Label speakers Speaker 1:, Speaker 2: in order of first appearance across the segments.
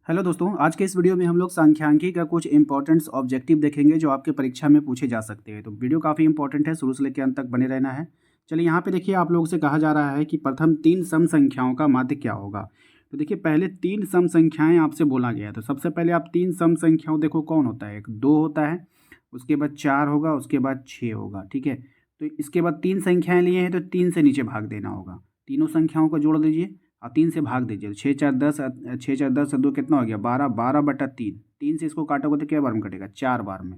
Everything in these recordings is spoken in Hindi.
Speaker 1: हेलो दोस्तों, आज के इस वीडियो में हम लोग सांख्यिकी का कुछ इंपॉर्टेंट ऑब्जेक्टिव देखेंगे जो आपके परीक्षा में पूछे जा सकते हैं। तो वीडियो काफ़ी इंपॉर्टेंट है, शुरू से लेकर अंत तक बने रहना है। चलिए यहाँ पे देखिए, आप लोगों से कहा जा रहा है कि प्रथम तीन सम संख्याओं का माध्य क्या होगा। तो देखिए, पहले तीन सम संख्याएं आपसे बोला गया है। तो सबसे पहले आप तीन सम संख्याओं देखो कौन होता है। एक दो होता है, उसके बाद चार होगा, उसके बाद छः होगा। ठीक है, तो इसके बाद तीन संख्याएँ लिए हैं तो तीन से नीचे भाग देना होगा। तीनों संख्याओं को जोड़ दीजिए और तीन से भाग दीजिए। छः चार दस, छः चार दस, दो कितना हो गया, बारह। बारह बटा तीन, तीन से इसको काटोगे तो क्या बार में कटेगा, चार बार में।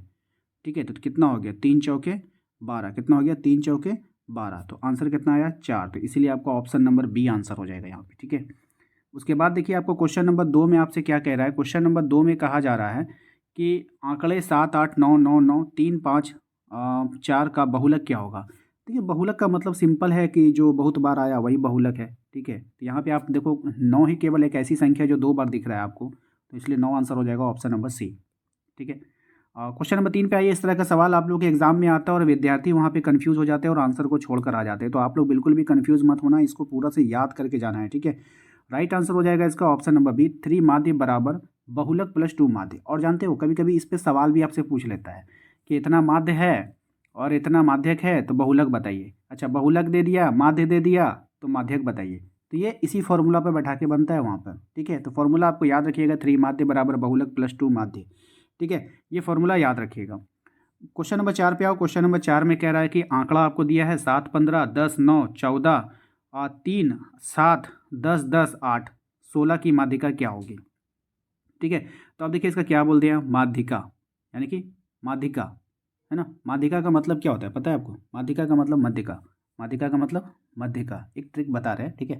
Speaker 1: ठीक है, तो कितना हो गया, तीन चौके बारह। कितना हो गया, तीन चौके बारह। तो आंसर कितना आया, चार। तो इसीलिए आपका ऑप्शन नंबर बी आंसर हो जाएगा यहाँ पे। ठीक है, उसके बाद देखिए, आपको क्वेश्चन नंबर दो में आपसे क्या कह रहा है। क्वेश्चन नंबर दो में कहा जा रहा है कि आंकड़े सात आठ नौ नौ नौ तीन पाँच चार का बहुलक क्या होगा। देखिए, बहुलक का मतलब सिंपल है कि जो बहुत बार आया वही बहुलक है। ठीक है, तो यहाँ पे आप देखो, नौ ही केवल एक ऐसी संख्या है जो दो बार दिख रहा है आपको, तो इसलिए नौ आंसर हो जाएगा ऑप्शन नंबर सी। ठीक है, क्वेश्चन नंबर तीन पे आइए। इस तरह का सवाल आप लोग के एग्जाम में आता है और विद्यार्थी वहाँ पे कंफ्यूज हो जाते हैं और आंसर को छोड़कर आ जाते हैं। तो आप लोग बिल्कुल भी कंफ्यूज मत होना, इसको पूरा से याद करके जाना है। ठीक है, राइट आंसर हो जाएगा इसका ऑप्शन नंबर बी, थ्री माध्य बराबर बहुलक प्लस टू माध्य। और जानते हो, कभी कभी इस पे सवाल भी आपसे पूछ लेता है कि इतना माध्य है और इतना माध्यक है तो बहुलक बताइए। अच्छा, बहुलक दे दिया, माध्य दे दिया, तो माध्यक बताइए। तो ये इसी फॉर्मूला पर बैठा के बनता है वहाँ पर। ठीक है, तो फॉर्मूला आपको याद रखिएगा, थ्री माध्य बराबर बहुलक प्लस टू माध्य। ठीक है, ये फॉर्मूला याद रखिएगा। क्वेश्चन नंबर चार पे आओ। क्वेश्चन नंबर चार में कह रहा है कि आंकड़ा आपको दिया है सात पंद्रह दस नौ चौदह और तीन सात दस दस आठ, सोलह की माध्यिका क्या होगी। ठीक है, तो अब देखिए इसका क्या बोल दिया, माध्यिका, यानी कि माध्यिका, है ना। माध्यिका का मतलब क्या होता है पता है आपको, माध्यिका का मतलब मध्यिका। माध्यिका का मतलब मध्यिका, एक ट्रिक बता रहे हैं। ठीक है,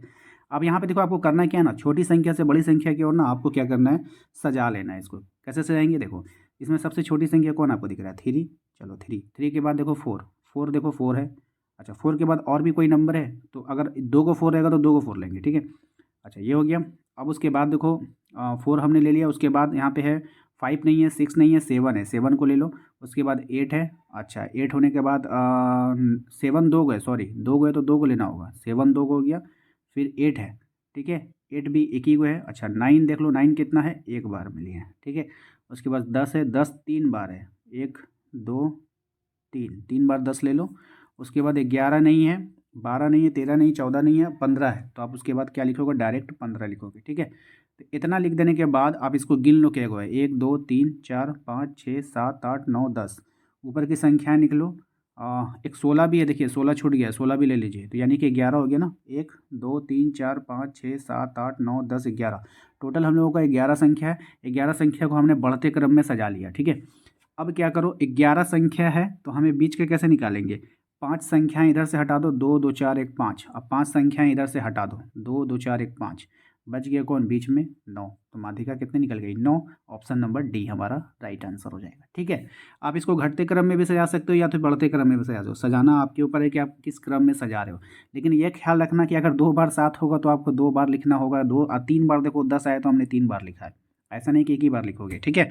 Speaker 1: अब यहाँ पे देखो, आपको करना क्या है ना, छोटी संख्या से बड़ी संख्या की ओर ना आपको क्या करना है, सजा लेना है इसको। कैसे सजाएंगे, देखो इसमें सबसे छोटी संख्या कौन आपको दिख रहा है, थ्री। चलो थ्री, थ्री के बाद देखो फोर, फोर देखो फोर है। अच्छा, फोर के बाद और भी कोई नंबर है तो अगर दो को फोर रहेगा तो दो को फोर लेंगे। ठीक है, अच्छा ये हो गया। अब उसके बाद देखो, फोर हमने ले लिया। उसके बाद यहाँ पे है फाइव नहीं है, सिक्स नहीं है, सेवन है, सेवन को ले लो। उसके बाद एट है। अच्छा, एट होने के बाद सेवन दो गए, सॉरी दो गए तो दो को लेना होगा, सेवन दो को हो गया। फिर एट है। ठीक है, एट भी एक ही को है। अच्छा, नाइन देख लो, नाइन कितना है, एक बार में लिया है। ठीक है, उसके बाद दस है, दस तीन बार है, एक दो तीन, तीन बार दस ले लो। उसके बाद ग्यारह नहीं है, बारह नहीं है, तेरह नहीं, चौदह नहीं है, पंद्रह है। तो आप उसके बाद क्या लिखोगे, डायरेक्ट पंद्रह लिखोगे। ठीक है, तो इतना लिख देने के बाद आप इसको गिन लो क्या है, एक दो तीन चार पाँच छः सात आठ नौ दस, ऊपर की संख्या निकलो। एक सोलह भी है, देखिए सोलह छूट गया, सोलह भी ले लीजिए, तो यानी कि ग्यारह हो गया ना। एक दो तीन चार पाँच छः सात आठ नौ दस ग्यारह, टोटल हम लोगों का ग्यारह संख्या है। ग्यारह संख्या को हमने बढ़ते क्रम में सजा लिया। ठीक है, अब क्या करो, ग्यारह संख्या है तो हमें बीच के कैसे निकालेंगे, पांच संख्याएं इधर से हटा दो, दो दो चार एक पाँच। अब पांच संख्याएं इधर से हटा दो, दो दो चार एक पाँच, बच गया कौन बीच में, नौ। तो माध्यिका कितनी निकल गई, नौ। ऑप्शन नंबर डी हमारा राइट आंसर हो जाएगा। ठीक है, आप इसको घटते क्रम में भी सजा सकते हो या फिर बढ़ते क्रम में भी सजा दो, सजाना आपके ऊपर है कि आप किस क्रम में सजा रहे हो। लेकिन ये ख्याल रखना कि अगर दो बार सात होगा तो आपको दो बार लिखना होगा। दो तीन बार देखो, दस आया तो हमने तीन बार लिखा है, ऐसा नहीं कि एक ही बार लिखोगे। ठीक है,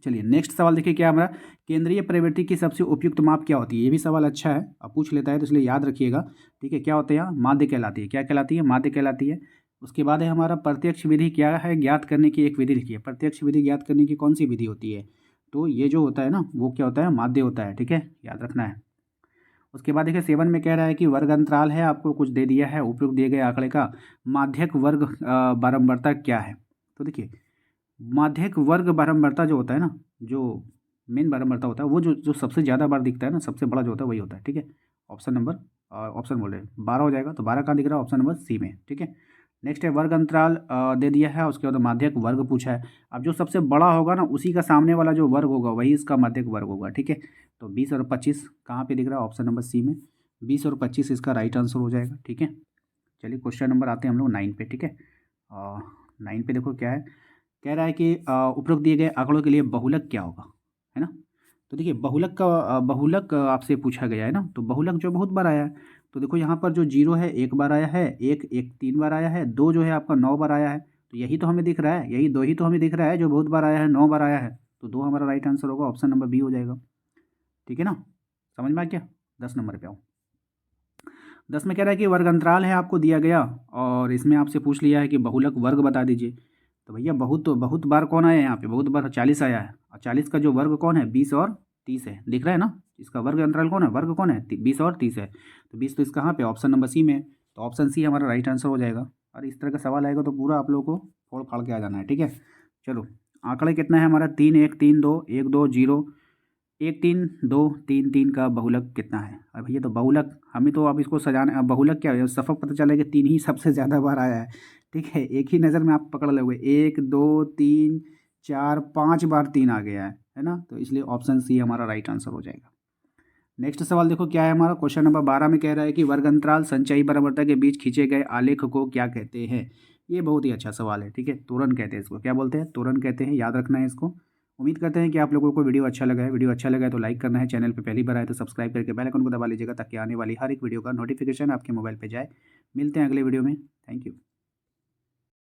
Speaker 1: चलिए नेक्स्ट सवाल देखिए क्या हमारा, केंद्रीय प्रवृत्ति की सबसे उपयुक्त माप क्या होती है। ये भी सवाल अच्छा है, अब पूछ लेता है तो इसलिए याद रखिएगा। ठीक है, क्या होता है यहाँ, माध्य कहलाती है। क्या कहलाती है, माध्य कहलाती है। उसके बाद है हमारा प्रत्यक्ष विधि, क्या है, ज्ञात करने की एक विधि लिखिए। प्रत्यक्ष विधि ज्ञात करने की कौन सी विधि होती है, तो ये जो होता है ना वो क्या होता है, माध्य होता है। ठीक है, याद रखना है। उसके बाद देखिए सेवन में कह रहा है कि वर्ग अंतराल है, आपको कुछ दे दिया है, उपयुक्त दिए गए आंकड़े का माध्यक वर्ग बारंबारता क्या है। तो देखिए, माध्यक वर्ग बारंबारता जो होता है ना, जो मेन बारंबारता होता है, वो जो जो सबसे ज़्यादा बार दिखता है ना, सबसे बड़ा जो होता है वही होता है। ठीक है, ऑप्शन नंबर ऑप्शन बोल रहे हैं बारह हो जाएगा, तो बारह कहाँ दिख रहा है, ऑप्शन नंबर सी में। ठीक है, नेक्स्ट है वर्ग अंतराल दे दिया है, उसके बाद माध्यक वर्ग पूछा है। अब जो सबसे बड़ा होगा ना उसी का सामने वाला जो वर्ग होगा वही इसका माध्यक वर्ग होगा। ठीक है, तो बीस और पच्चीस कहाँ पे दिख रहा है, ऑप्शन नंबर सी में। बीस और पच्चीस इसका राइट आंसर हो जाएगा। ठीक है, चलिए क्वेश्चन नंबर आते हैं हम लोग नाइन पे। ठीक है, नाइन पे देखो क्या है, कह रहा है कि उपरोक्त दिए गए आंकड़ों के लिए बहुलक क्या होगा, है ना। तो देखिए बहुलक का बहुलक आपसे पूछा गया है ना, तो बहुलक जो बहुत बार आया है। तो देखो यहाँ पर जो जीरो है एक बार आया है, एक एक तीन बार आया है, दो जो है आपका नौ बार आया है। तो यही तो हमें दिख रहा है, यही दो ही तो हमें दिख रहा है जो बहुत बार आया है, नौ बार आया है। तो दो हमारा राइट आंसर होगा, ऑप्शन नंबर बी हो जाएगा। ठीक है ना, समझ में आ गया। दस नंबर पे आओ। दस में कह रहा है कि वर्ग अंतराल है आपको दिया गया और इसमें आपसे पूछ लिया है कि बहुलक वर्ग बता दीजिए। तो भैया बहुत बार कौन आया है यहाँ पे, बहुत बार 40 आया है। और 40 का जो वर्ग कौन है, 20 और 30 है, दिख रहा है ना। इसका वर्ग अंतराल कौन है, वर्ग कौन है, 20 और 30 है। तो 20 तो इसका कहाँ पे, ऑप्शन नंबर सी में। तो ऑप्शन सी हमारा राइट आंसर हो जाएगा। और इस तरह का सवाल आएगा तो पूरा आप लोगों को फोड़ फाड़ के आ जाना है, ठीक है। चलो आंकड़े कितना है हमारा, 3 1 3 2 1 2 0 1 3 2 3 3 का बहुलक कितना है। अब भैया तो बहुलक हमें तो अब इसको सजाना, बहुलक क्या है, सफक पता चला कि 3 ही सबसे ज़्यादा बार आया है, ठीक है। एक ही नज़र में आप पकड़ लोगे, 1 2 3 4 5 बार 3 आ गया है ना। तो इसलिए ऑप्शन सी हमारा राइट आंसर हो जाएगा। नेक्स्ट सवाल देखो क्या है हमारा, क्वेश्चन नंबर 12 में कह रहा है कि वर्ग अंतराल संचयी बराबरता के बीच खींचे गए आलेख को क्या कहते हैं। ये बहुत ही अच्छा सवाल है, ठीक है। त्वरण कहते हैं इसको, क्या बोलते हैं, त्वरण कहते हैं, याद रखना है इसको। उम्मीद करते हैं कि आप लोगों को वीडियो अच्छा लगा है। वीडियो अच्छा लगा है तो लाइक करना है, चैनल पे पहली बार आए तो सब्सक्राइब करके बेल आइकन को दबा लीजिएगा ताकि आने वाली हर एक वीडियो का नोटिफिकेशन आपके मोबाइल पे जाए। मिलते हैं अगले वीडियो में, थैंक यू।